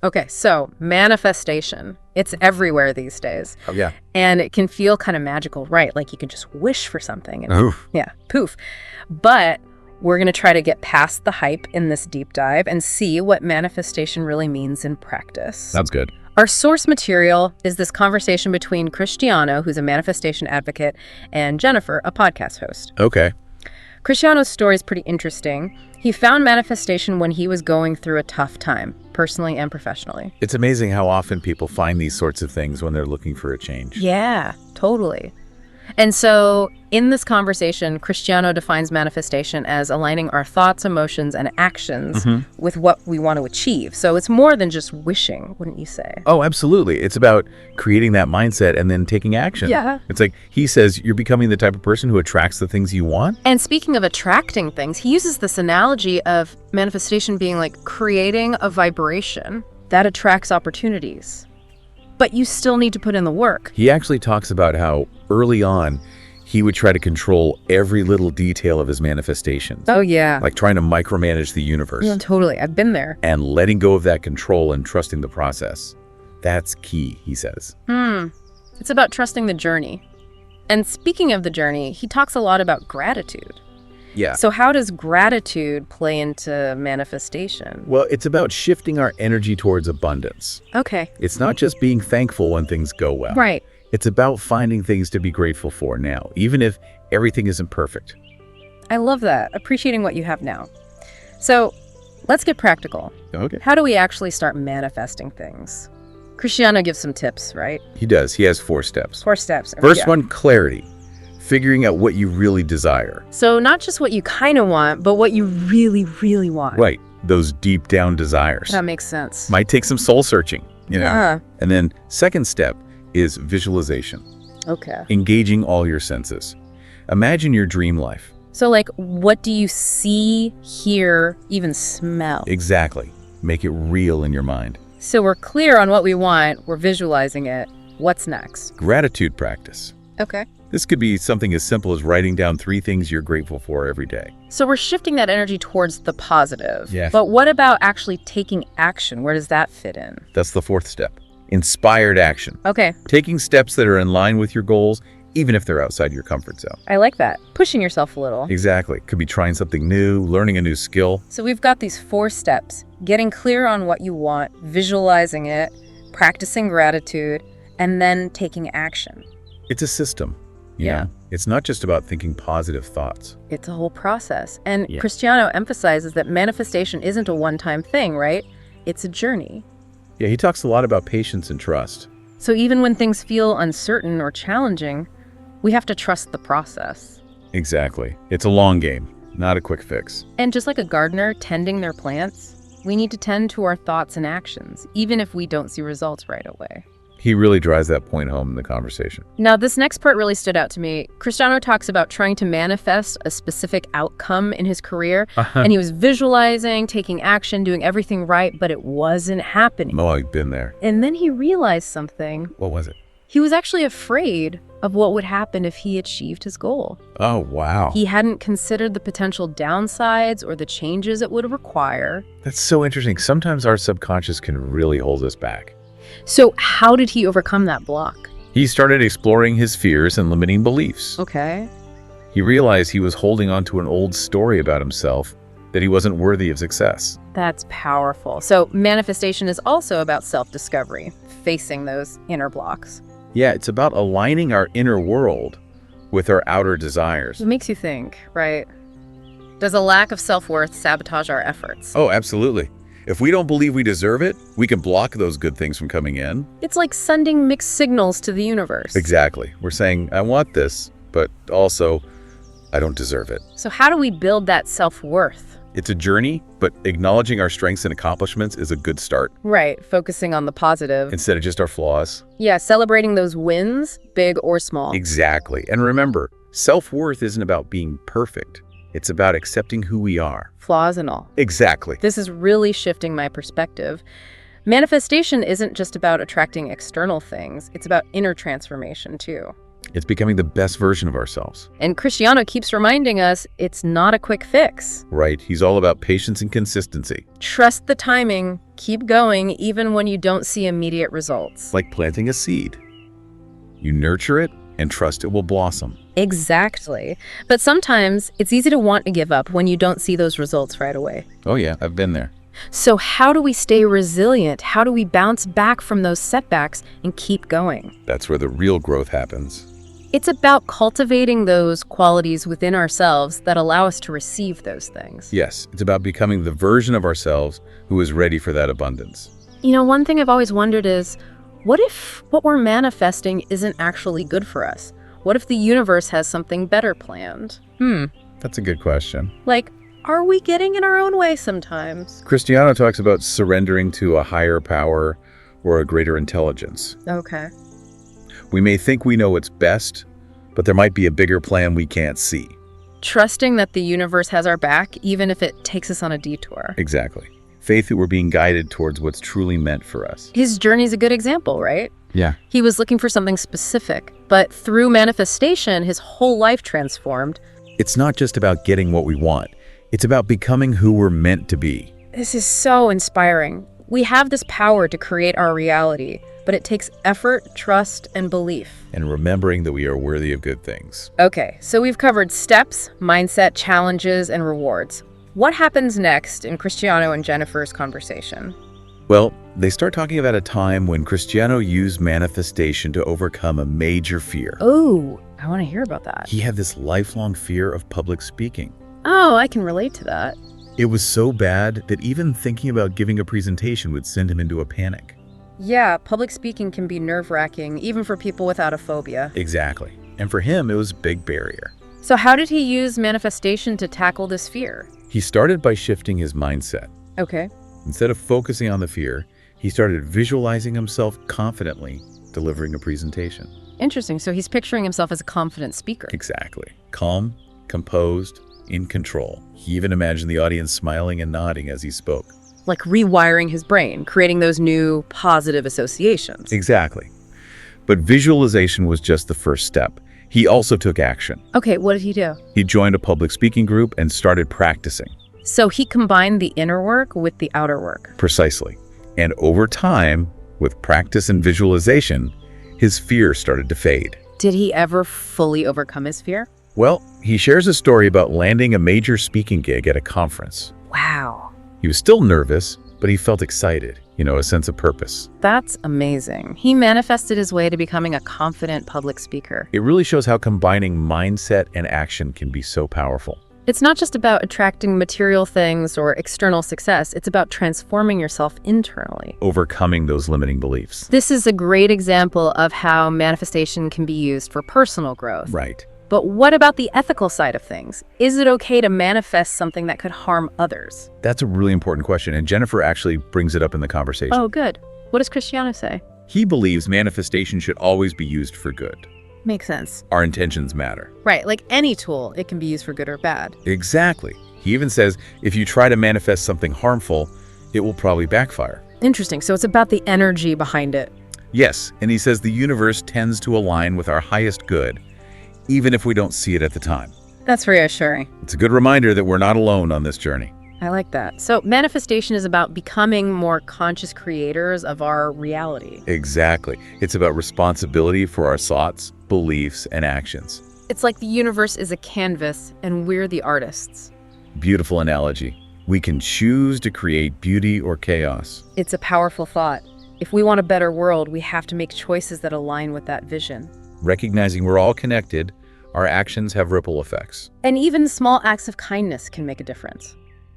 Okay, so manifestation. It's everywhere these days. Oh, yeah. And it can feel kind of magical, right? Like you can just wish for something and Oof. yeah, poof. But we're going to try to get past the hype in this deep dive and see what manifestation really means in practice. Sounds good. Our source material is this conversation between Cristiano, who's a manifestation advocate, and Jennifer, a podcast host. Okay. Cristiano's story is pretty interesting. He found manifestation when he was going through a tough time, personally and professionally. It's amazing how often people find these sorts of things when they're looking for a change. Yeah, totally. And so in this conversation, Cristiano defines manifestation as aligning our thoughts, emotions, and actions with what we want to achieve. So it's more than just wishing, wouldn't you say? Oh, absolutely. It's about creating that mindset and then taking action. Yeah. It's like he says you're becoming the type of person who attracts the things you want. And speaking of attracting things, he uses this analogy of manifestation being like creating a vibration that attracts opportunities. But you still need to put in the work. He actually talks about how early on he would try to control every little detail of his manifestations. Oh, yeah. Like trying to micromanage the universe. Yeah, totally. I've been there. And letting go of that control and trusting the process. That's key, he says. It's about trusting the journey. And speaking of the journey, he talks a lot about gratitude. Yeah. So how does gratitude play into manifestation? Well, it's about shifting our energy towards abundance. Okay. It's not just being thankful when things go well. Right. It's about finding things to be grateful for now, even if everything isn't perfect. I love that. Appreciating what you have now. So let's get practical. Okay. How do we actually start manifesting things? Cristiano gives some tips, right? He does. He has 4 steps. 4 steps. First Yeah. one, clarity. Figuring out what you really desire. So not just what you kind of want, but what you really, really want. Right. Those deep down desires. That makes sense. Might take some soul searching, you know. Uh-huh. And then second step is visualization. Okay. Engaging all your senses. Imagine your dream life. So like, what do you see, hear, even smell? Exactly. Make it real in your mind. So we're clear on what we want, we're visualizing it. What's next? Gratitude practice. Okay. This could be something as simple as writing down 3 things you're grateful for every day. So we're shifting that energy towards the positive. Yes. But what about actually taking action? Where does that fit in? That's the 4th step. Inspired action. Okay, Taking steps that are in line with your goals, even if they're outside your comfort zone. I like that. Pushing yourself a little. Exactly. Could be trying something new, learning a new skill. So we've got these 4 steps: getting clear on what you want, visualizing it, practicing gratitude, and then taking action. It's a system. you Yeah. know? It's not just about thinking positive thoughts. It's a whole process. And Yeah. Cristiano emphasizes that manifestation isn't a one-time thing, right? It's a journey. Yeah, he talks a lot about patience and trust. So even when things feel uncertain or challenging, we have to trust the process. Exactly. It's a long game, not a quick fix. And just like a gardener tending their plants, we need to tend to our thoughts and actions, even if we don't see results right away. He really drives that point home in the conversation. Now, this next part really stood out to me. Cristiano talks about trying to manifest a specific outcome in his career, and he was visualizing, taking action, doing everything right, but it wasn't happening. Oh, I've been there. And then he realized something. What was it? He was actually afraid of what would happen if he achieved his goal. Oh, wow. He hadn't considered the potential downsides or the changes it would require. That's so interesting. Sometimes our subconscious can really hold us back. So how did he overcome that block? He started exploring his fears and limiting beliefs. Okay. He realized he was holding on to an old story about himself, that he wasn't worthy of success. That's powerful. So manifestation is also about self-discovery, facing those inner blocks. Yeah, it's about aligning our inner world with our outer desires. It makes you think, right? Does a lack of self-worth sabotage our efforts? Oh, absolutely. If we don't believe we deserve it, we can block those good things from coming in. It's like sending mixed signals to the universe. Exactly. We're saying, I want this, but also, I don't deserve it. So how do we build that self-worth? It's a journey, but acknowledging our strengths and accomplishments is a good start. Right, focusing on the positive. Instead of just our flaws. Yeah, celebrating those wins, big or small. Exactly. And remember, self-worth isn't about being perfect. It's about accepting who we are. Flaws and all. Exactly. This is really shifting my perspective. Manifestation isn't just about attracting external things. It's about inner transformation too. It's becoming the best version of ourselves. And Cristiano keeps reminding us it's not a quick fix. Right. He's all about patience and consistency. Trust the timing, keep going even when you don't see immediate results. Like planting a seed. You nurture it and trust it will blossom. Exactly. But sometimes it's easy to want to give up when you don't see those results right away. Oh yeah, I've been there. So how do we stay resilient? How do we bounce back from those setbacks and keep going? That's where the real growth happens. It's about cultivating those qualities within ourselves that allow us to receive those things. Yes, it's about becoming the version of ourselves who is ready for that abundance. You know, one thing I've always wondered is, what if what we're manifesting isn't actually good for us? What if the universe has something better planned? That's a good question. Like, are we getting in our own way sometimes? Cristiano talks about surrendering to a higher power or a greater intelligence. Okay. We may think we know what's best, but there might be a bigger plan we can't see. Trusting that the universe has our back, even if it takes us on a detour. Exactly. Faith that we're being guided towards what's truly meant for us. His journey's a good example, right? Yeah. He was looking for something specific, but through manifestation, his whole life transformed. It's not just about getting what we want. It's about becoming who we're meant to be. This is so inspiring. We have this power to create our reality, but it takes effort, trust, and belief. And remembering that we are worthy of good things. Okay, so we've covered steps, mindset, challenges, and rewards. What happens next in Cristiano and Jennifer's conversation? Well, they start talking about a time when Cristiano used manifestation to overcome a major fear. Oh, I want to hear about that. He had this lifelong fear of public speaking. Oh, I can relate to that. It was so bad that even thinking about giving a presentation would send him into a panic. Yeah, public speaking can be nerve-wracking, even for people without a phobia. Exactly. And for him, it was a big barrier. So how did he use manifestation to tackle this fear? He started by shifting his mindset. Okay. Instead of focusing on the fear, he started visualizing himself confidently delivering a presentation. Interesting. So he's picturing himself as a confident speaker. Exactly. Calm, composed, in control. He even imagined the audience smiling and nodding as he spoke. Like rewiring his brain, creating those new positive associations. Exactly. But visualization was just the first step. He also took action. Okay, what did he do? He joined a public speaking group and started practicing. So he combined the inner work with the outer work. Precisely. And over time, with practice and visualization, his fear started to fade. Did he ever fully overcome his fear? Well, he shares a story about landing a major speaking gig at a conference. Wow. He was still nervous, but he felt excited, a sense of purpose. That's amazing. He manifested his way to becoming a confident public speaker. It really shows how combining mindset and action can be so powerful. It's not just about attracting material things or external success. It's about transforming yourself internally. Overcoming those limiting beliefs. This is a great example of how manifestation can be used for personal growth. Right. But what about the ethical side of things? Is it okay to manifest something that could harm others? That's a really important question, and Jennifer actually brings it up in the conversation. Oh, good. What does Cristiano say? He believes manifestation should always be used for good. Makes sense. Our intentions matter. Right, like any tool, it can be used for good or bad. Exactly. He even says if you try to manifest something harmful, it will probably backfire. Interesting. So it's about the energy behind it. Yes, and he says the universe tends to align with our highest good, even if we don't see it at the time. That's reassuring. It's a good reminder that we're not alone on this journey. I like that. So manifestation is about becoming more conscious creators of our reality. Exactly. It's about responsibility for our thoughts, beliefs, and actions. It's like the universe is a canvas and we're the artists. Beautiful analogy. We can choose to create beauty or chaos. It's a powerful thought. If we want a better world, we have to make choices that align with that vision. Recognizing we're all connected, our actions have ripple effects. And even small acts of kindness can make a difference.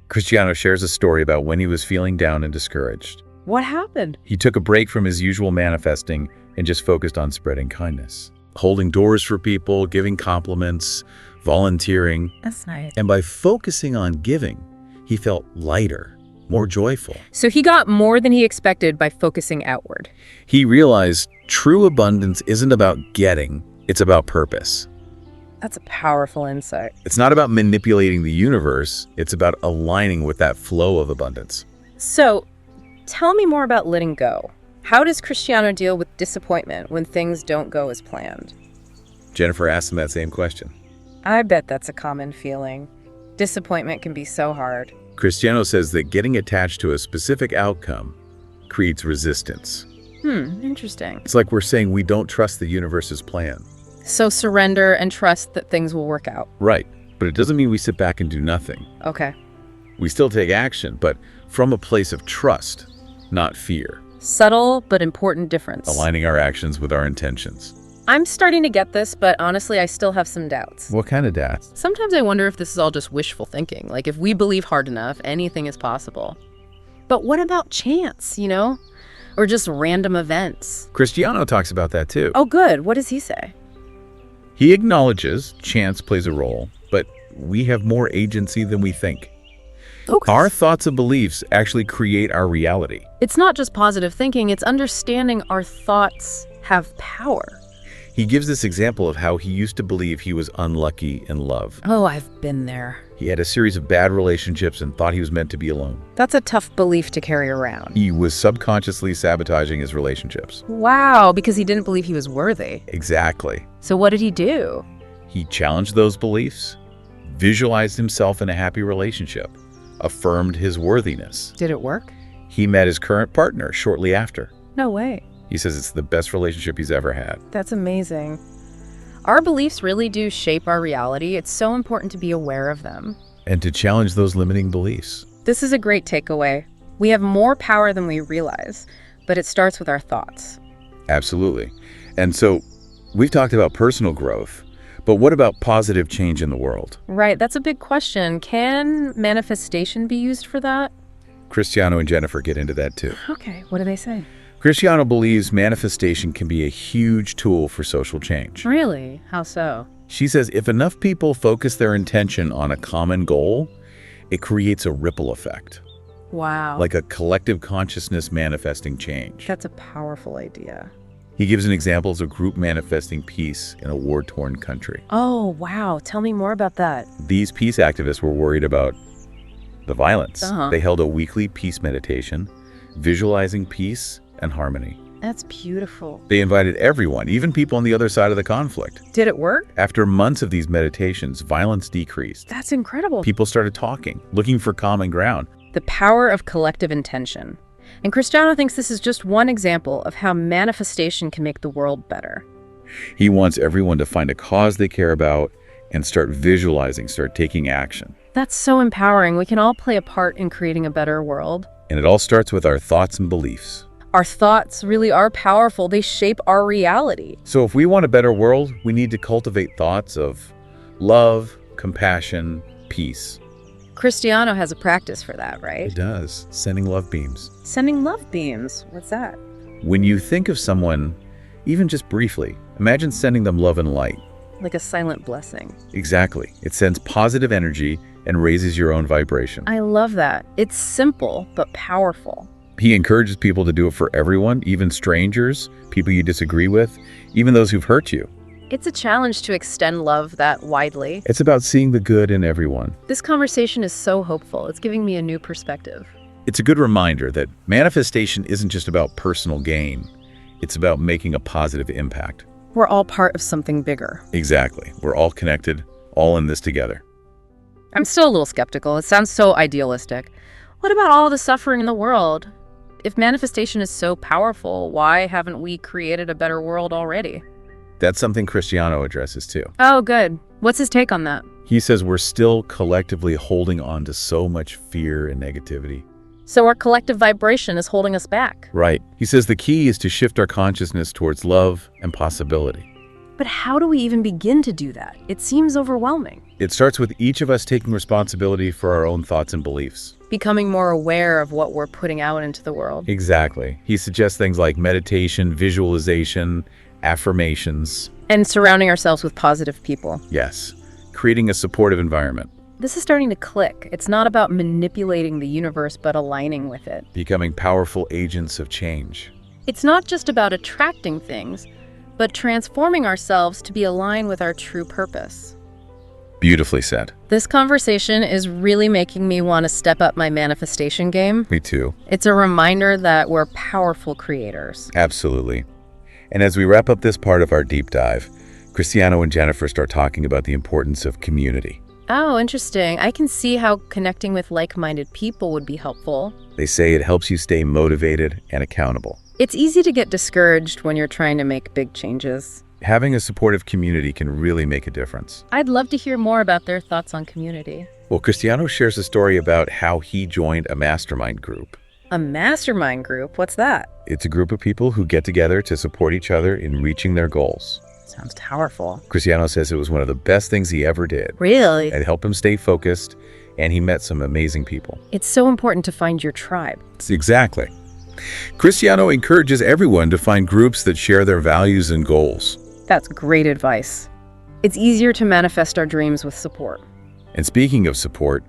Cristiano shares a story about when he was feeling down and discouraged. What happened? He took a break from his usual manifesting and just focused on spreading kindness, holding doors for people, giving compliments, volunteering. That's nice. And by focusing on giving, he felt lighter, more joyful. So he got more than he expected by focusing outward. He realized true abundance isn't about getting, it's about purpose. That's a powerful insight. It's not about manipulating the universe, it's about aligning with that flow of abundance. So, tell me more about letting go. How does Cristiano deal with disappointment when things don't go as planned? Jennifer asked him that same question. I bet that's a common feeling. Disappointment can be so hard. Cristiano says that getting attached to a specific outcome creates resistance. Interesting. It's like we're saying we don't trust the universe's plan. So surrender and trust that things will work out. Right, but it doesn't mean we sit back and do nothing. Okay. We still take action, but from a place of trust, not fear. Subtle but important difference. Aligning our actions with our intentions. I'm starting to get this, but honestly, I still have some doubts. What kind of doubts? Sometimes I wonder if this is all just wishful thinking. Like, if we believe hard enough, anything is possible. But what about chance, Or just random events? Cristiano talks about that too. Oh, good. What does he say? He acknowledges chance plays a role, but we have more agency than we think. Okay. Our thoughts and beliefs actually create our reality. It's not just positive thinking, it's understanding our thoughts have power. He gives this example of how he used to believe he was unlucky in love. Oh, I've been there. He had a series of bad relationships and thought he was meant to be alone. That's a tough belief to carry around. He was subconsciously sabotaging his relationships. Wow, because he didn't believe he was worthy. Exactly. So what did he do? He challenged those beliefs, visualized himself in a happy relationship, affirmed his worthiness. Did it work? He met his current partner shortly after. No way. He says it's the best relationship he's ever had. That's amazing. Our beliefs really do shape our reality. It's so important to be aware of them. And to challenge those limiting beliefs. This is a great takeaway. We have more power than we realize, but it starts with our thoughts. Absolutely. And so we've talked about personal growth, but what about positive change in the world? Right, that's a big question. Can manifestation be used for that? Cristiano and Jennifer get into that too. Okay, what do they say? Cristiano believes manifestation can be a huge tool for social change. Really? How so? She says if enough people focus their intention on a common goal, it creates a ripple effect, Wow. like a collective consciousness manifesting change. That's a powerful idea. He gives an example of a group manifesting peace in a war-torn country. Oh, wow. Tell me more about that. These peace activists were worried about the violence. Uh-huh. They held a weekly peace meditation, visualizing peace and harmony. That's beautiful. They invited everyone, even people on the other side of the conflict. Did it work? After months of these meditations, violence decreased. That's incredible. People started talking, looking for common ground. The power of collective intention. And Cristiano thinks this is just one example of how manifestation can make the world better. He wants everyone to find a cause they care about and start visualizing, start taking action. That's so empowering. We can all play a part in creating a better world. And it all starts with our thoughts and beliefs. Our thoughts really are powerful. They shape our reality. So if we want a better world, we need to cultivate thoughts of love, compassion, peace. Cristiano has a practice for that, right? It does. Sending love beams. Sending love beams. What's that? When you think of someone, even just briefly, imagine sending them love and light. Like a silent blessing. Exactly. It sends positive energy and raises your own vibration. I love that. It's simple, but powerful. He encourages people to do it for everyone, even strangers, people you disagree with, even those who've hurt you. It's a challenge to extend love that widely. It's about seeing the good in everyone. This conversation is so hopeful. It's giving me a new perspective. It's a good reminder that manifestation isn't just about personal gain. It's about making a positive impact. We're all part of something bigger. Exactly. We're all connected, all in this together. I'm still a little skeptical. It sounds so idealistic. What about all the suffering in the world? If manifestation is so powerful, why haven't we created a better world already? That's something Cristiano addresses too. Oh, good. What's his take on that? He says we're still collectively holding on to so much fear and negativity. So our collective vibration is holding us back. Right. He says the key is to shift our consciousness towards love and possibility. But how do we even begin to do that? It seems overwhelming. It starts with each of us taking responsibility for our own thoughts and beliefs. Becoming more aware of what we're putting out into the world. Exactly. He suggests things like meditation, visualization, affirmations. And surrounding ourselves with positive people. Yes. Creating a supportive environment. This is starting to click. It's not about manipulating the universe, but aligning with it. Becoming powerful agents of change. It's not just about attracting things, but transforming ourselves to be aligned with our true purpose. Beautifully said. This conversation is really making me want to step up my manifestation game. Me too. It's a reminder that we're powerful creators. Absolutely. And as we wrap up this part of our deep dive, Cristiano and Jennifer start talking about the importance of community. Oh, interesting. I can see how connecting with like-minded people would be helpful. They say it helps you stay motivated and accountable. It's easy to get discouraged when you're trying to make big changes. Having a supportive community can really make a difference. I'd love to hear more about their thoughts on community. Well, Cristiano shares a story about how he joined a mastermind group. A mastermind group? What's that? It's a group of people who get together to support each other in reaching their goals. Sounds powerful. Cristiano says it was one of the best things he ever did. Really? It helped him stay focused, and he met some amazing people. It's so important to find your tribe. Exactly. Cristiano encourages everyone to find groups that share their values and goals. That's great advice. It's easier to manifest our dreams with support. And speaking of support,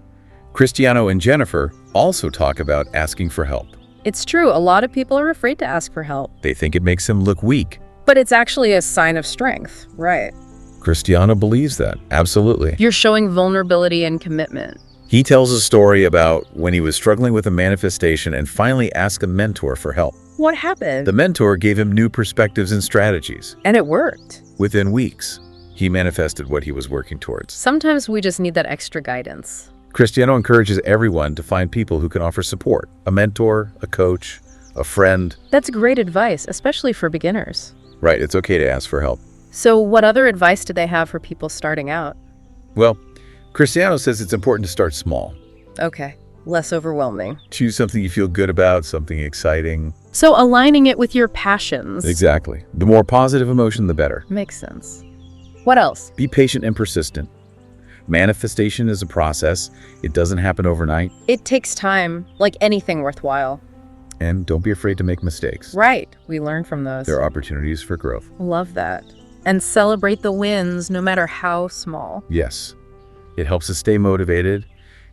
Cristiano and Jennifer also talk about asking for help. It's true, a lot of people are afraid to ask for help. They think it makes them look weak. But it's actually a sign of strength, right? Cristiano believes that, absolutely. You're showing vulnerability and commitment. He tells a story about when he was struggling with a manifestation and finally asked a mentor for help. What happened? The mentor gave him new perspectives and strategies. And it worked. Within weeks, he manifested what he was working towards. Sometimes we just need that extra guidance. Cristiano encourages everyone to find people who can offer support, a mentor, a coach, a friend. That's great advice, especially for beginners. Right, it's okay to ask for help. So what other advice do they have for people starting out? Well, Cristiano says it's important to start small. Okay, less overwhelming. Choose something you feel good about, something exciting. So aligning it with your passions. Exactly. The more positive emotion, the better. Makes sense. What else? Be patient and persistent. Manifestation is a process. It doesn't happen overnight. It takes time, like anything worthwhile. And don't be afraid to make mistakes. Right, we learn from those. There are opportunities for growth. Love that. And celebrate the wins, no matter how small. Yes. It helps us stay motivated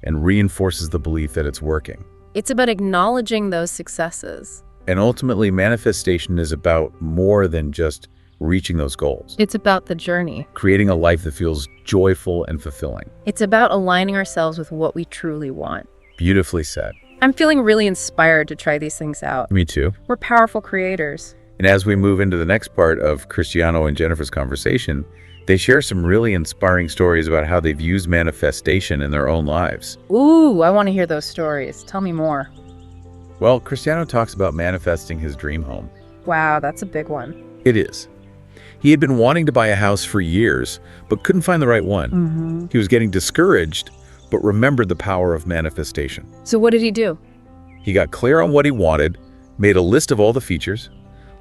and reinforces the belief that it's working. It's about acknowledging those successes. And ultimately, manifestation is about more than just reaching those goals. It's about the journey. Creating a life that feels joyful and fulfilling. It's about aligning ourselves with what we truly want. Beautifully said. I'm feeling really inspired to try these things out. Me too. We're powerful creators. And as we move into the next part of Cristiano and Jennifer's conversation, they share some really inspiring stories about how they've used manifestation in their own lives. Ooh, I want to hear those stories. Tell me more. Well, Cristiano talks about manifesting his dream home. Wow, that's a big one. It is. He had been wanting to buy a house for years, but couldn't find the right one. He was getting discouraged, but remembered the power of manifestation. So what did he do? He got clear on what he wanted, made a list of all the features,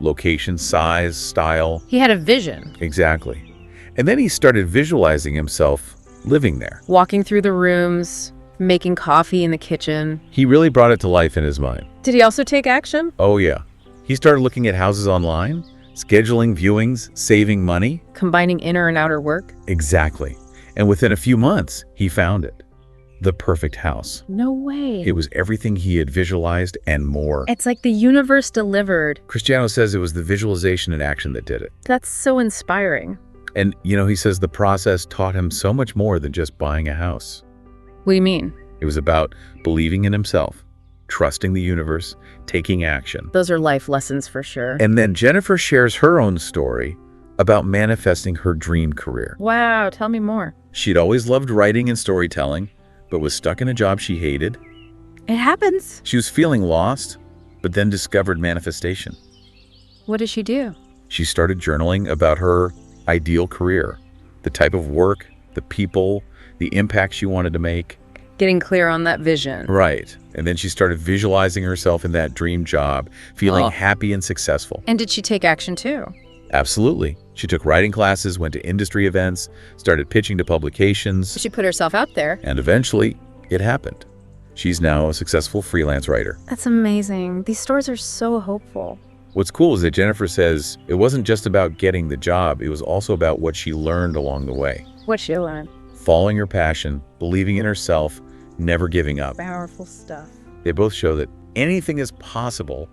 location, size, style. He had a vision. Exactly. And then he started visualizing himself living there. Walking through the rooms, making coffee in the kitchen. He really brought it to life in his mind. Did he also take action? Oh yeah. He started looking at houses online, scheduling viewings, saving money. Combining inner and outer work? Exactly. And within a few months, he found it. The perfect house. No way. It was everything he had visualized and more. It's like the universe delivered. Cristiano says it was the visualization and action that did it. That's so inspiring. And, he says the process taught him so much more than just buying a house. What do you mean? It was about believing in himself, trusting the universe, taking action. Those are life lessons for sure. And then Jennifer shares her own story about manifesting her dream career. Wow, tell me more. She'd always loved writing and storytelling, but was stuck in a job she hated. It happens. She was feeling lost, but then discovered manifestation. What did she do? She started journaling about her ideal career, the type of work, the people, the impact she wanted to make. Getting clear on that vision. Right. And then she started visualizing herself in that dream job, feeling happy and successful. And did she take action too? Absolutely. She took writing classes, went to industry events, started pitching to publications. She put herself out there. And eventually, it happened. She's now a successful freelance writer. That's amazing. These stories are so hopeful. What's cool is that Jennifer says it wasn't just about getting the job, it was also about what she learned along the way. What she learned? Following her passion, believing in herself, never giving up. Powerful stuff. They both show that anything is possible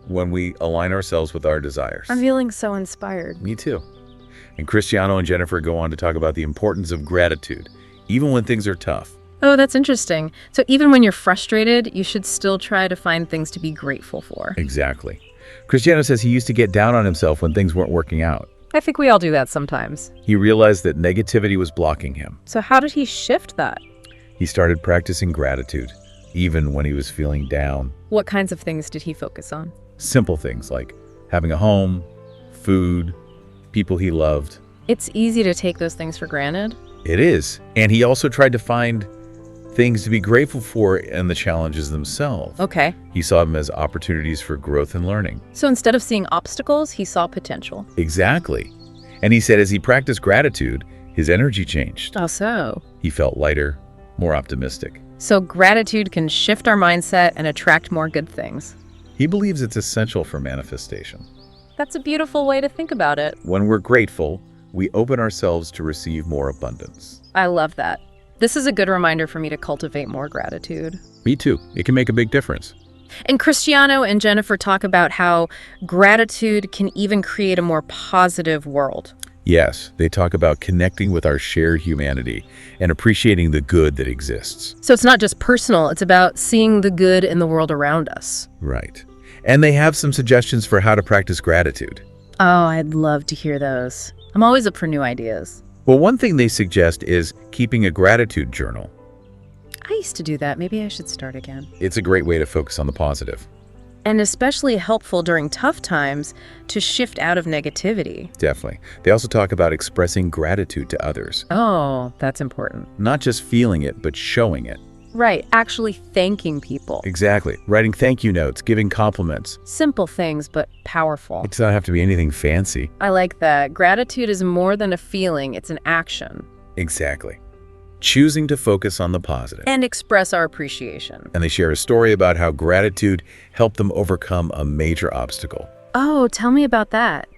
when we align ourselves with our desires. I'm feeling so inspired. Me too. And Cristiano and Jennifer go on to talk about the importance of gratitude, even when things are tough. Oh, that's interesting. So even when you're frustrated, you should still try to find things to be grateful for. Exactly. Cristiano says he used to get down on himself when things weren't working out. I think we all do that sometimes. He realized that negativity was blocking him. So how did he shift that? He started practicing gratitude, even when he was feeling down. What kinds of things did he focus on? Simple things like having a home, food, people he loved. It's easy to take those things for granted. It is. And he also tried to find things to be grateful for in the challenges themselves. Okay. He saw them as opportunities for growth and learning. So instead of seeing obstacles, he saw potential. Exactly. And he said as he practiced gratitude, his energy changed. Oh, so? He felt lighter, more optimistic. So gratitude can shift our mindset and attract more good things. He believes it's essential for manifestation. That's a beautiful way to think about it. When we're grateful, we open ourselves to receive more abundance. I love that. This is a good reminder for me to cultivate more gratitude. Me too. It can make a big difference. And Cristiano and Jennifer talk about how gratitude can even create a more positive world. Yes, they talk about connecting with our shared humanity and appreciating the good that exists. So it's not just personal, it's about seeing the good in the world around us. Right. And they have some suggestions for how to practice gratitude. Oh, I'd love to hear those. I'm always up for new ideas. Well, one thing they suggest is keeping a gratitude journal. I used to do that. Maybe I should start again. It's a great way to focus on the positive. And especially helpful during tough times to shift out of negativity. Definitely. They also talk about expressing gratitude to others. Oh, that's important. Not just feeling it, but showing it. Right, actually thanking people. Exactly. Writing thank you notes, giving compliments. Simple things, but powerful. It does not have to be anything fancy. I like that. Gratitude is more than a feeling, it's an action. Exactly. Choosing to focus on the positive. And express our appreciation. And they share a story about how gratitude helped them overcome a major obstacle. Oh, tell me about that.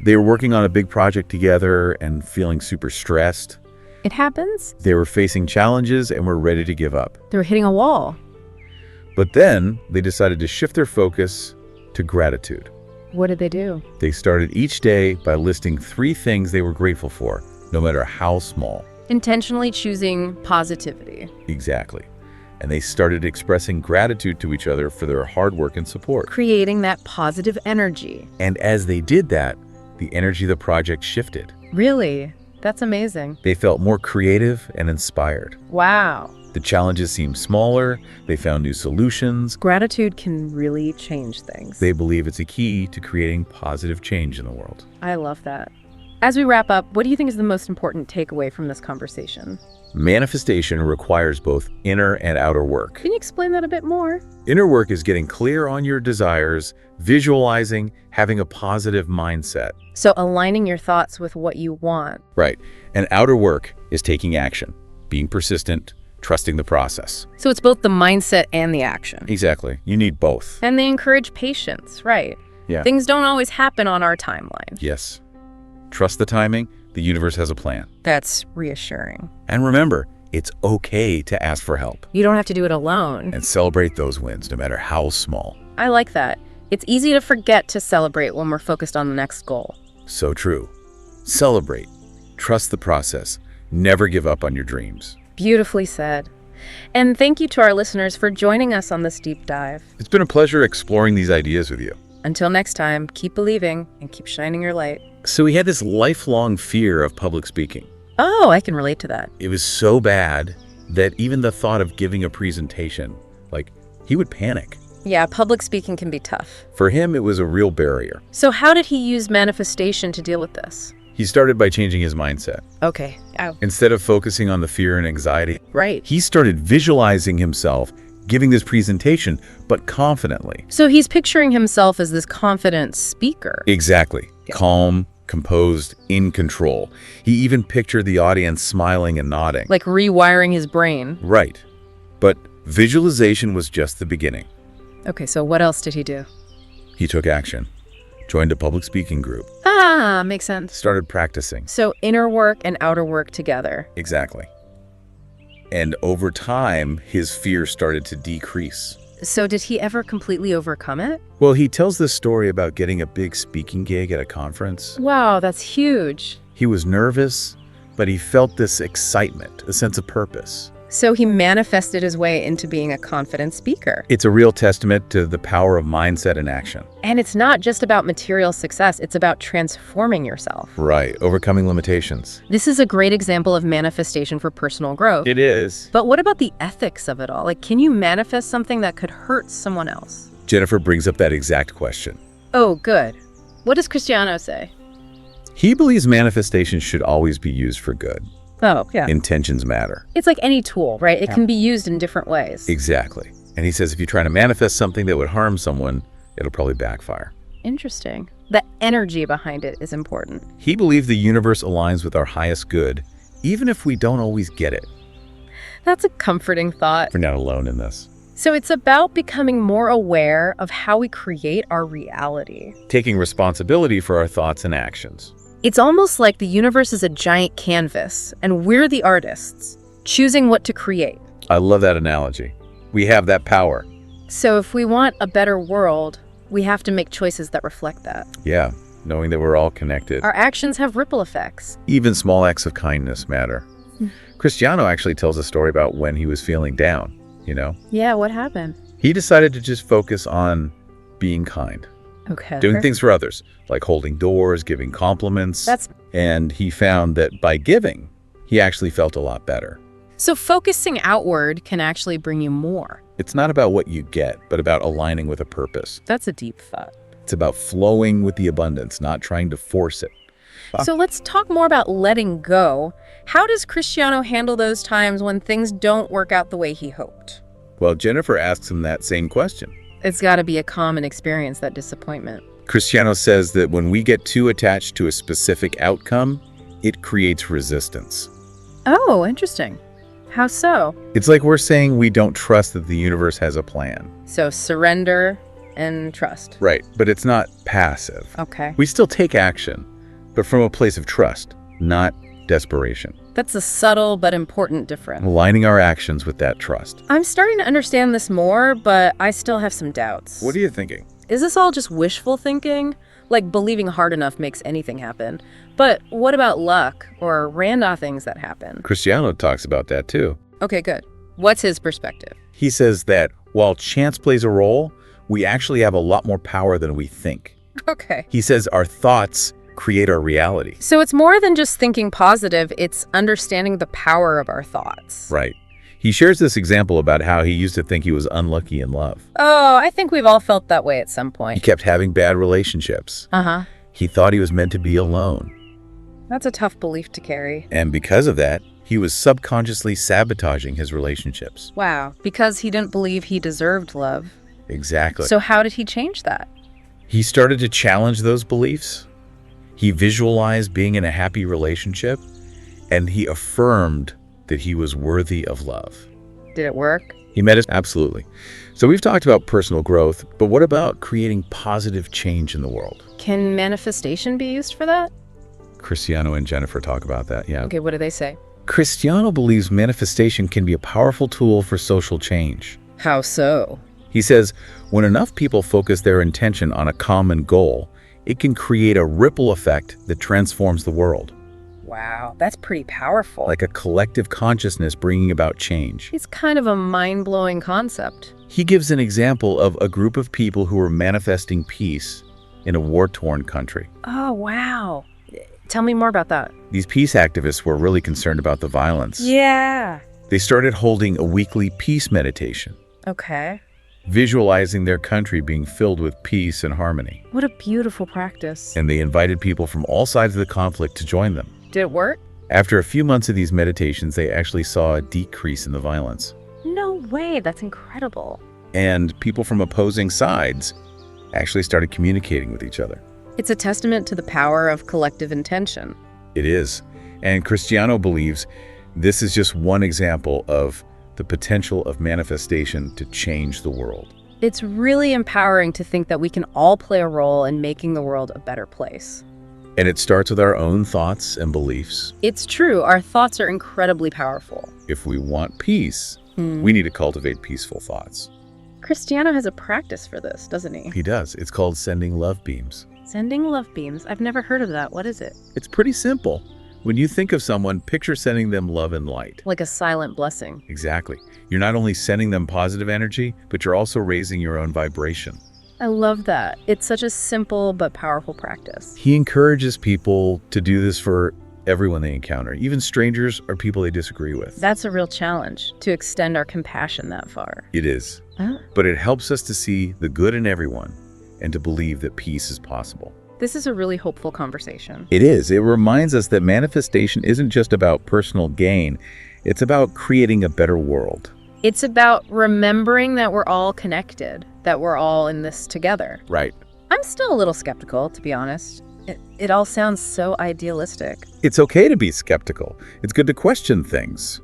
They were working on a big project together and feeling super stressed. It happens? They were facing challenges and were ready to give up. They were hitting a wall. But then they decided to shift their focus to gratitude. What did they do? They started each day by listing 3 things they were grateful for, no matter how small. Intentionally choosing positivity. Exactly. And they started expressing gratitude to each other for their hard work and support. Creating that positive energy. And as they did that, the energy of the project shifted. Really? That's amazing. They felt more creative and inspired. Wow. The challenges seemed smaller. They found new solutions. Gratitude can really change things. They believe it's a key to creating positive change in the world. I love that. As we wrap up, what do you think is the most important takeaway from this conversation? Manifestation requires both inner and outer work. Can you explain that a bit more? Inner work is getting clear on your desires, visualizing, having a positive mindset. So aligning your thoughts with what you want. Right. And outer work is taking action, being persistent, trusting the process. So it's both the mindset and the action. Exactly. You need both. And they encourage patience, right? Yeah. Things don't always happen on our timeline. Yes. Trust the timing. The universe has a plan. That's reassuring. And remember, it's okay to ask for help. You don't have to do it alone. And celebrate those wins, no matter how small. I like that. It's easy to forget to celebrate when we're focused on the next goal. So true. Celebrate. Trust the process. Never give up on your dreams. Beautifully said. And thank you to our listeners for joining us on this deep dive. It's been a pleasure exploring these ideas with you. Until next time, keep believing and keep shining your light. So he had this lifelong fear of public speaking. Oh, I can relate to that. It was so bad that even the thought of giving a presentation, he would panic. Yeah, public speaking can be tough. For him, it was a real barrier. So how did he use manifestation to deal with this? He started by changing his mindset. Okay. Ow. Instead of focusing on the fear and anxiety, Right. he started visualizing himself giving this presentation, but confidently. So he's picturing himself as this confident speaker. Exactly. Yeah. Calm, composed, in control. He even pictured the audience smiling and nodding. Like rewiring his brain. Right. But visualization was just the beginning. Okay, so what else did he do? He took action, joined a public speaking group, Ah, makes sense. started practicing. So inner work and outer work together. Exactly. And over time, his fear started to decrease. So did he ever completely overcome it? Well, he tells this story about getting a big speaking gig at a conference. Wow, that's huge. He was nervous, but he felt this excitement, a sense of purpose. So he manifested his way into being a confident speaker. It's a real testament to the power of mindset and action. And it's not just about material success, it's about transforming yourself. Right, overcoming limitations. This is a great example of manifestation for personal growth. It is. But what about the ethics of it all? Like, can you manifest something that could hurt someone else? Jennifer brings up that exact question. Oh, good. What does Cristiano say? He believes manifestation should always be used for good. Oh, yeah. Intentions matter. It's like any tool, right? It can be used in different ways. Exactly. And he says if you try to manifest something that would harm someone, it'll probably backfire. Interesting. The energy behind it is important. He believes the universe aligns with our highest good, even if we don't always get it. That's a comforting thought. We're not alone in this. So it's about becoming more aware of how we create our reality. Taking responsibility for our thoughts and actions. It's almost like the universe is a giant canvas, and we're the artists, choosing what to create. I love that analogy. We have that power. So if we want a better world, we have to make choices that reflect that. Yeah, knowing that we're all connected. Our actions have ripple effects. Even small acts of kindness matter. Cristiano actually tells a story about when he was feeling down, Yeah, what happened? He decided to just focus on being kind. Okay. Doing things for others, like holding doors, giving compliments. And he found that by giving, he actually felt a lot better. So focusing outward can actually bring you more. It's not about what you get, but about aligning with a purpose. That's a deep thought. It's about flowing with the abundance, not trying to force it. So let's talk more about letting go. How does Cristiano handle those times when things don't work out the way he hoped? Well, Jennifer asks him that same question. It's got to be a common experience, that disappointment. Cristiano says that when we get too attached to a specific outcome, it creates resistance. Oh, interesting. How so? It's like we're saying we don't trust that the universe has a plan. So surrender and trust. Right, but it's not passive. Okay. We still take action, but from a place of trust, not desperation. That's a subtle but important difference. Aligning our actions with that trust. I'm starting to understand this more, but I still have some doubts. What are you thinking? Is this all just wishful thinking? Like believing hard enough makes anything happen. But what about luck or random things that happen? Cristiano talks about that too. Okay, good. What's his perspective? He says that while chance plays a role, we actually have a lot more power than we think. Okay. He says our thoughts create our reality. So it's more than just thinking positive, it's understanding the power of our thoughts. Right. He shares this example about how he used to think he was unlucky in love. Oh, I think we've all felt that way at some He point. kept having bad relationships. Uh-huh. He thought he was meant to be alone. That's a tough belief to carry. And because of that, he was subconsciously sabotaging his relationships. Wow. Because he didn't believe he deserved love. Exactly. So how did he change that? He started to challenge those beliefs. He visualized being in a happy relationship, and he affirmed that he was worthy of love. Did it work? He met us absolutely. So we've talked about personal growth, but what about creating positive change in the world? Can manifestation be used for that? Cristiano and Jennifer talk about that, yeah. Okay, what do they say? Cristiano believes manifestation can be a powerful tool for social change. How so? He says, when enough people focus their intention on a common goal, it can create a ripple effect that transforms the world. Wow, that's pretty powerful. Like a collective consciousness bringing about change. It's kind of a mind-blowing concept. He gives an example of a group of people who were manifesting peace in a war-torn country. Oh, wow. Tell me more about that. These peace activists were really concerned about the violence. Yeah. They started holding a weekly peace meditation, Okay. visualizing their country being filled with peace and harmony. What a beautiful practice. And they invited people from all sides of the conflict to join them. Did it work? After a few months of these meditations, they actually saw a decrease in the violence. No way. That's incredible. And people from opposing sides actually started communicating with each other. It's a testament to the power of collective intention. It is. And Cristiano believes this is just one example of the potential of manifestation to change the world. It's really empowering to think that we can all play a role in making the world a better place. And it starts with our own thoughts and beliefs. It's true. Our thoughts are incredibly powerful. If we want peace, we need to cultivate peaceful thoughts. Cristiano has a practice for this, doesn't he? He does. It's called sending love beams. Sending love beams. I've never heard of that. What is it? It's pretty simple. When you think of someone, picture sending them love and light. Like a silent blessing. Exactly. You're not only sending them positive energy, but you're also raising your own vibration. I love that. It's such a simple but powerful practice. He encourages people to do this for everyone they encounter, even strangers or people they disagree with. That's a real challenge, to extend our compassion that far. It is. Huh? But it helps us to see the good in everyone and to believe that peace is possible. This is a really hopeful conversation. It is. It reminds us that manifestation isn't just about personal gain. It's about creating a better world. It's about remembering that we're all connected, that we're all in this together. Right. I'm still a little skeptical, to be honest. It all sounds so idealistic. It's okay to be skeptical. It's good to question things.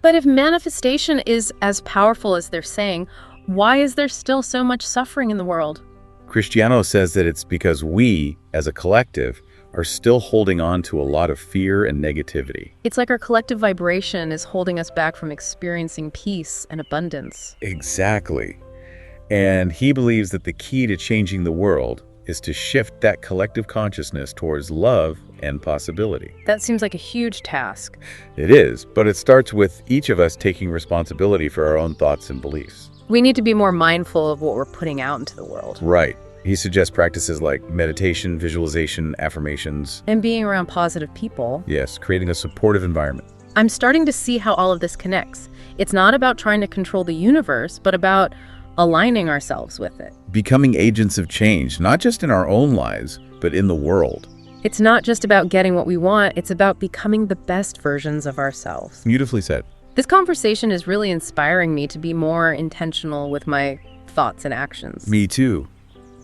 But if manifestation is as powerful as they're saying, why is there still so much suffering in the world? Cristiano says that it's because we, as a collective, are still holding on to a lot of fear and negativity. It's like our collective vibration is holding us back from experiencing peace and abundance. Exactly. And he believes that the key to changing the world is to shift that collective consciousness towards love and possibility. That seems like a huge task. It is, but it starts with each of us taking responsibility for our own thoughts and beliefs. We need to be more mindful of what we're putting out into the world. Right. He suggests practices like meditation, visualization, affirmations. And being around positive people. Yes, creating a supportive environment. I'm starting to see how all of this connects. It's not about trying to control the universe, but about aligning ourselves with it. Becoming agents of change, not just in our own lives, but in the world. It's not just about getting what we want, it's about becoming the best versions of ourselves. Beautifully said. This conversation is really inspiring me to be more intentional with my thoughts and actions. Me too.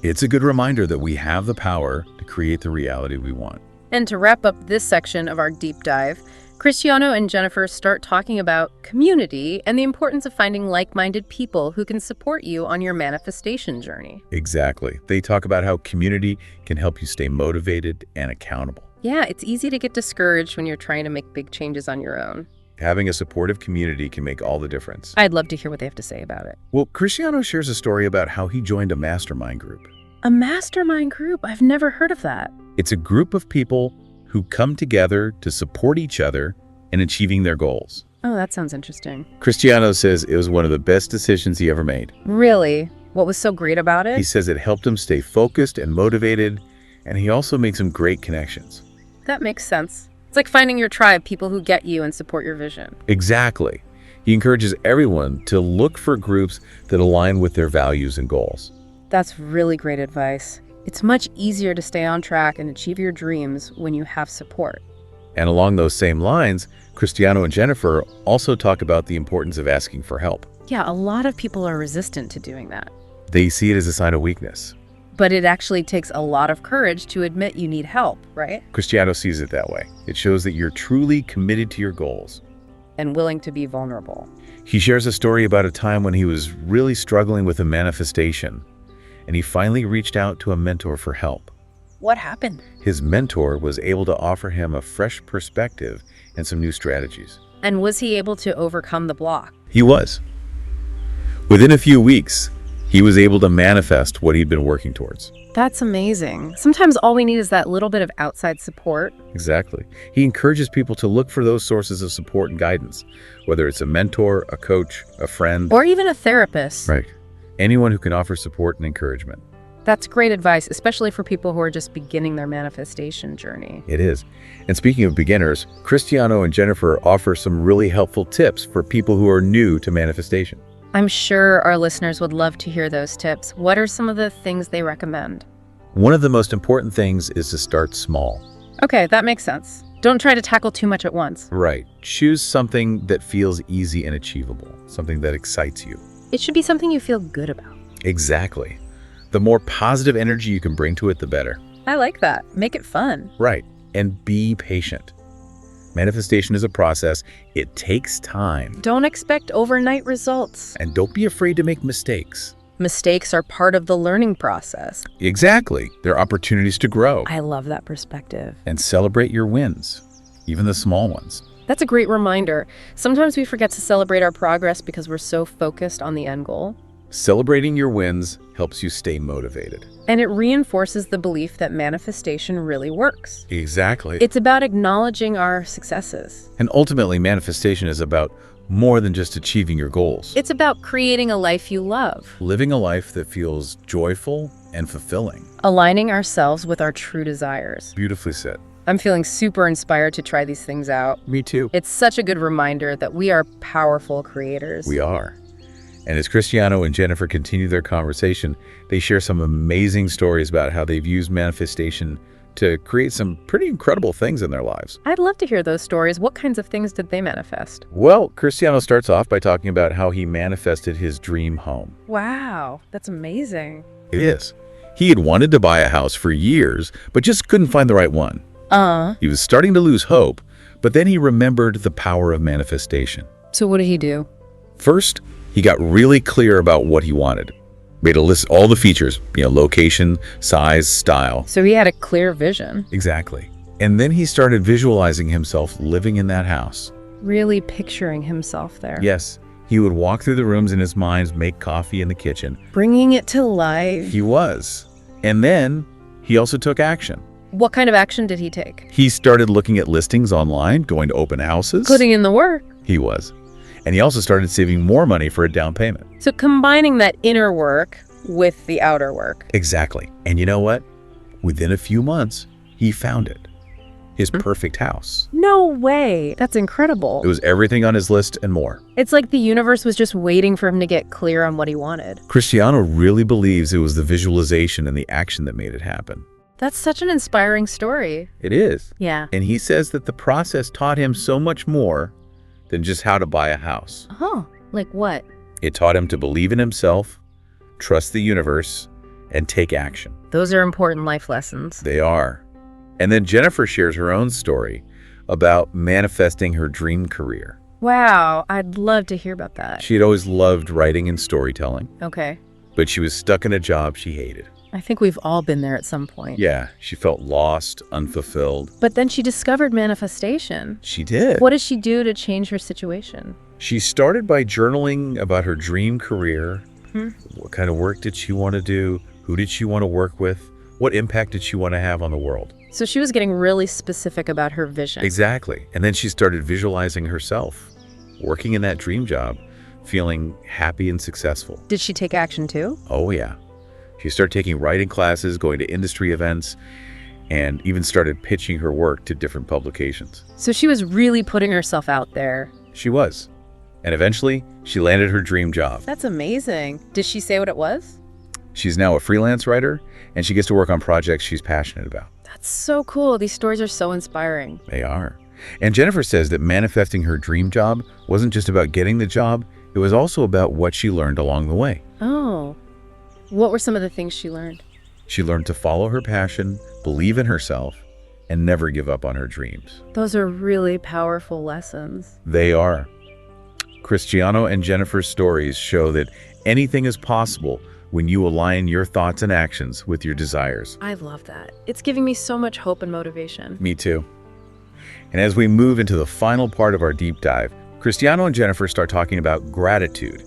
It's a good reminder that we have the power to create the reality we want. And to wrap up this section of our deep dive, Cristiano and Jennifer start talking about community and the importance of finding like-minded people who can support you on your manifestation journey. Exactly. They talk about how community can help you stay motivated and accountable. Yeah, it's easy to get discouraged when you're trying to make big changes on your own. Having a supportive community can make all the difference. I'd love to hear what they have to say about it. Well, Cristiano shares a story about how he joined a mastermind group. A mastermind group? I've never heard of that. It's a group of people who come together to support each other in achieving their goals. Oh, that sounds interesting. Cristiano says it was one of the best decisions he ever made. Really? What was so great about it? He says it helped him stay focused and motivated, and he also made some great connections. That makes sense. It's like finding your tribe, people who get you and support your vision. Exactly. He encourages everyone to look for groups that align with their values and goals. That's really great advice. It's much easier to stay on track and achieve your dreams when you have support. And along those same lines, Cristiano and Jennifer also talk about the importance of asking for help. Yeah, a lot of people are resistant to doing that. They see it as a sign of weakness. But it actually takes a lot of courage to admit you need help, right? Cristiano sees it that way. It shows that you're truly committed to your goals. And willing to be vulnerable. He shares a story about a time when he was really struggling with a manifestation, and he finally reached out to a mentor for help. What happened? His mentor was able to offer him a fresh perspective and some new strategies. And was he able to overcome the block? He was. Within a few weeks, he was able to manifest what he'd been working towards. That's amazing. Sometimes all we need is that little bit of outside support. Exactly. He encourages people to look for those sources of support and guidance, whether it's a mentor, a coach, a friend, or even a therapist. Right. Anyone who can offer support and encouragement. That's great advice, especially for people who are just beginning their manifestation journey. It is. And speaking of beginners, Cristiano and Jennifer offer some really helpful tips for people who are new to manifestation. I'm sure our listeners would love to hear those tips. What are some of the things they recommend? One of the most important things is to start small. Okay, that makes sense. Don't try to tackle too much at once. Right. Choose something that feels easy and achievable, something that excites you. It should be something you feel good about. Exactly. The more positive energy you can bring to it, the better. I like that. Make it fun. Right. And be patient. Manifestation is a process. It takes time. Don't expect overnight results. And don't be afraid to make mistakes. Mistakes are part of the learning process. Exactly. They're opportunities to grow. I love that perspective. And celebrate your wins, even the small ones. That's a great reminder. Sometimes we forget to celebrate our progress because we're so focused on the end goal. Celebrating your wins helps you stay motivated. And it reinforces the belief that manifestation really works. Exactly. It's about acknowledging our successes. And ultimately, manifestation is about more than just achieving your goals. It's about creating a life you love. Living a life that feels joyful and fulfilling. Aligning ourselves with our true desires. Beautifully said. I'm feeling super inspired to try these things out. Me too. It's such a good reminder that we are powerful creators. We are. And as Cristiano and Jennifer continue their conversation, they share some amazing stories about how they've used manifestation to create some pretty incredible things in their lives. I'd love to hear those stories. What kinds of things did they manifest? Well, Cristiano starts off by talking about how he manifested his dream home. Wow, that's amazing. It is. He had wanted to buy a house for years, but just couldn't find the right one. He was starting to lose hope, but then he remembered the power of manifestation. So what did he do? First, he got really clear about what he wanted. Made a list of all the features, location, size, style. So he had a clear vision. Exactly. And then he started visualizing himself living in that house. Really picturing himself there. Yes, he would walk through the rooms in his mind, make coffee in the kitchen. Bringing it to life. He was. And then he also took action. What kind of action did he take? He started looking at listings online, going to open houses. Putting in the work. He was. And he also started saving more money for a down payment. So combining that inner work with the outer work. Exactly. And you know what? Within a few months, he found it. His perfect house. No way. That's incredible. It was everything on his list and more. It's like the universe was just waiting for him to get clear on what he wanted. Cristiano really believes it was the visualization and the action that made it happen. That's such an inspiring story. It is. Yeah. And he says that the process taught him so much more than just how to buy a house. Oh, like what? It taught him to believe in himself, trust the universe, and take action. Those are important life lessons. They are. And then Jennifer shares her own story about manifesting her dream career. Wow, I'd love to hear about that. She had always loved writing and storytelling, Okay. but she was stuck in a job she hated. I think we've all been there at some point. Yeah, she felt lost, unfulfilled. But then she discovered manifestation. She did. What did she do to change her situation? She started by journaling about her dream career. What kind of work did she want to do? Who did she want to work with? What impact did she want to have on the world? So she was getting really specific about her vision. Exactly. And then she started visualizing herself, working in that dream job, feeling happy and successful. Did she take action too? Oh, yeah. She started taking writing classes, going to industry events, and even started pitching her work to different publications. So she was really putting herself out there. She was. And eventually, she landed her dream job. That's amazing. Did she say what it was? She's now a freelance writer, and she gets to work on projects she's passionate about. That's so cool. These stories are so inspiring. They are. And Jennifer says that manifesting her dream job wasn't just about getting the job, it was also about what she learned along the way. Oh. What were some of the things she learned? She learned to follow her passion, believe in herself, and never give up on her dreams. Those are really powerful lessons. They are. Cristiano and Jennifer's stories show that anything is possible when you align your thoughts and actions with your desires. I love that. It's giving me so much hope and motivation. Me too. And as we move into the final part of our deep dive, Cristiano and Jennifer start talking about gratitude,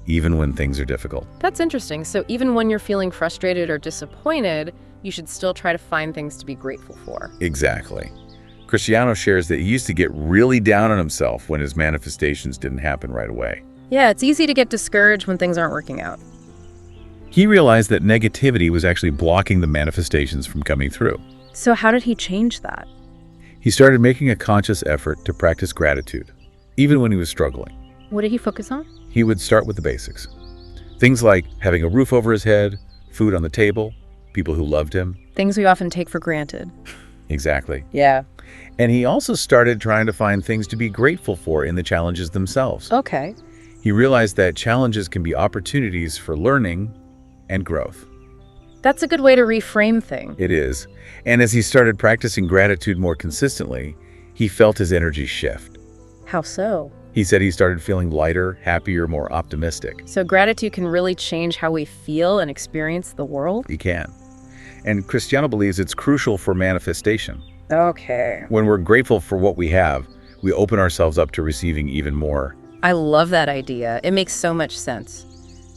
even when things are difficult. That's interesting. So even when you're feeling frustrated or disappointed, you should still try to find things to be grateful for. Exactly. Cristiano shares that he used to get really down on himself when his manifestations didn't happen right away. Yeah, it's easy to get discouraged when things aren't working out. He realized that negativity was actually blocking the manifestations from coming through. So how did he change that? He started making a conscious effort to practice gratitude, even when he was struggling. What did he focus on? He would start with the basics. Things like having a roof over his head, food on the table, people who loved him. Things we often take for granted. Exactly. Yeah. And he also started trying to find things to be grateful for in the challenges themselves. Okay. He realized that challenges can be opportunities for learning and growth. That's a good way to reframe things. It is. And as he started practicing gratitude more consistently, he felt his energy shift. How so? He said he started feeling lighter, happier, more optimistic. So gratitude can really change how we feel and experience the world? He can. And Cristiano believes it's crucial for manifestation. Okay. When we're grateful for what we have, we open ourselves up to receiving even more. I love that idea. It makes so much sense.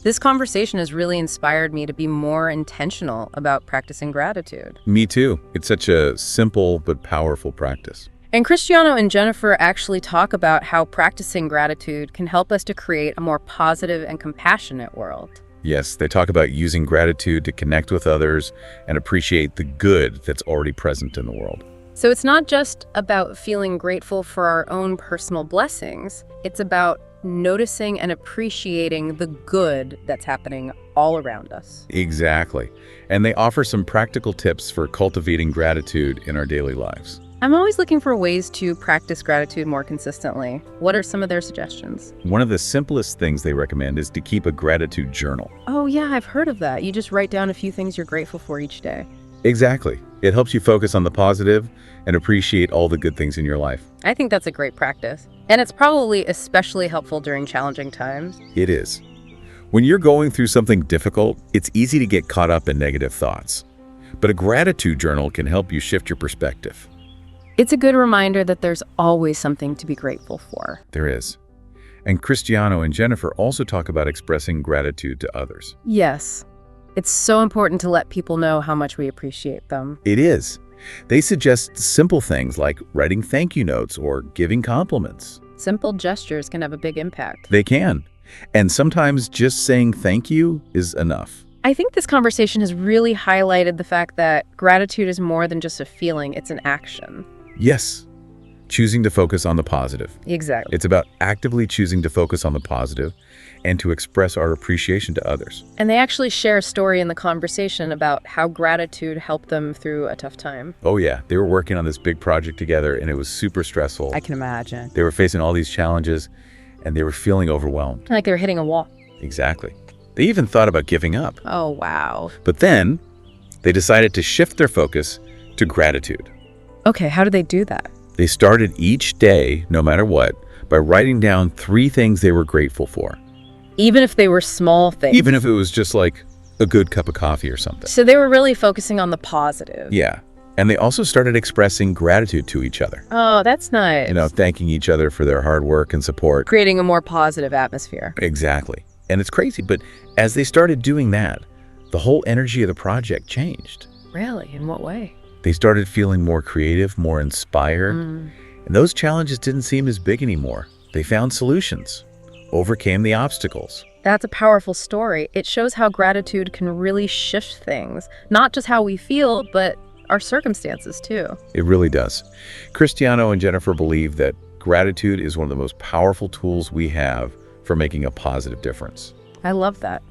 This conversation has really inspired me to be more intentional about practicing gratitude. Me too. It's such a simple but powerful practice. And Cristiano and Jennifer actually talk about how practicing gratitude can help us to create a more positive and compassionate world. Yes, they talk about using gratitude to connect with others and appreciate the good that's already present in the world. So it's not just about feeling grateful for our own personal blessings. It's about noticing and appreciating the good that's happening all around us. Exactly. And they offer some practical tips for cultivating gratitude in our daily lives. I'm always looking for ways to practice gratitude more consistently. What are some of their suggestions? One of the simplest things they recommend is to keep a gratitude journal. Oh yeah, I've heard of that. You just write down a few things you're grateful for each day. Exactly. It helps you focus on the positive and appreciate all the good things in your life. I think that's a great practice. And it's probably especially helpful during challenging times. It is. When you're going through something difficult, it's easy to get caught up in negative thoughts. But a gratitude journal can help you shift your perspective. It's a good reminder that there's always something to be grateful for. There is. And Cristiano and Jennifer also talk about expressing gratitude to others. Yes. It's so important to let people know how much we appreciate them. It is. They suggest simple things like writing thank you notes or giving compliments. Simple gestures can have a big impact. They can. And sometimes just saying thank you is enough. I think this conversation has really highlighted the fact that gratitude is more than just a feeling, it's an action. Yes. Choosing to focus on the positive. Exactly. It's about actively choosing to focus on the positive and to express our appreciation to others. And they actually share a story in the conversation about how gratitude helped them through a tough time. Oh yeah, they were working on this big project together and it was super stressful. I can imagine. They were facing all these challenges and they were feeling overwhelmed. Like they were hitting a wall. Exactly. They even thought about giving up. Oh, wow. But then they decided to shift their focus to gratitude. Okay, how did they do that? They started each day, no matter what, by writing down 3 things they were grateful for. Even if they were small things. Even if it was just like a good cup of coffee or something. So they were really focusing on the positive. Yeah. And they also started expressing gratitude to each other. Oh, that's nice. Thanking each other for their hard work and support. Creating a more positive atmosphere. Exactly. And it's crazy, but as they started doing that, the whole energy of the project changed. Really? In what way? They started feeling more creative, more inspired, and those challenges didn't seem as big anymore. They found solutions, overcame the obstacles. That's a powerful story. It shows how gratitude can really shift things, not just how we feel, but our circumstances too. It really does. Cristiano and Jennifer believe that gratitude is one of the most powerful tools we have for making a positive difference. I love that.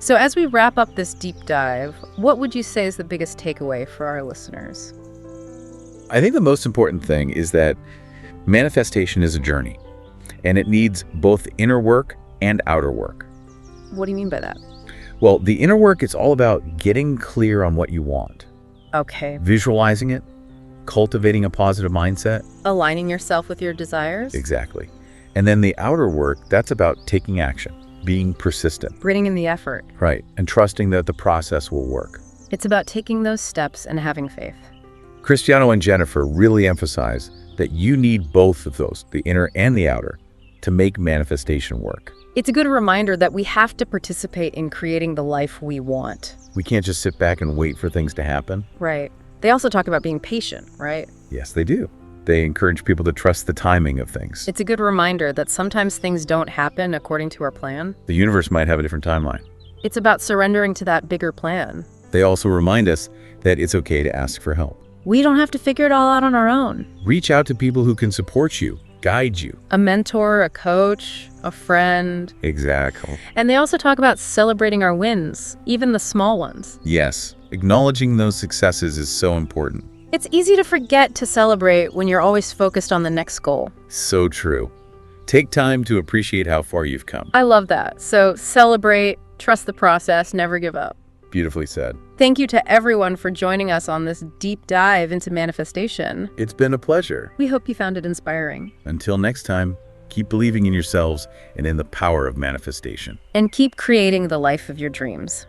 So as we wrap up this deep dive, what would you say is the biggest takeaway for our listeners? I think the most important thing is that manifestation is a journey, and it needs both inner work and outer work. What do you mean by that? Well, the inner work is all about getting clear on what you want, Okay. visualizing it, cultivating a positive mindset. Aligning yourself with your desires? Exactly. And then the outer work, that's about taking action, being persistent. Putting in the effort. Right. And trusting that the process will work. It's about taking those steps and having faith. Cristiano and Jennifer really emphasize that you need both of those, the inner and the outer, to make manifestation work. It's a good reminder that we have to participate in creating the life we want. We can't just sit back and wait for things to happen. Right. They also talk about being patient, right? Yes, they do. They encourage people to trust the timing of things. It's a good reminder that sometimes things don't happen according to our plan. The universe might have a different timeline. It's about surrendering to that bigger plan. They also remind us that it's okay to ask for help. We don't have to figure it all out on our own. Reach out to people who can support you, guide you. A mentor, a coach, a friend. Exactly. And they also talk about celebrating our wins, even the small ones. Yes, acknowledging those successes is so important. It's easy to forget to celebrate when you're always focused on the next goal. So true. Take time to appreciate how far you've come. I love that. So celebrate, trust the process, never give up. Beautifully said. Thank you to everyone for joining us on this deep dive into manifestation. It's been a pleasure. We hope you found it inspiring. Until next time, keep believing in yourselves and in the power of manifestation. And keep creating the life of your dreams.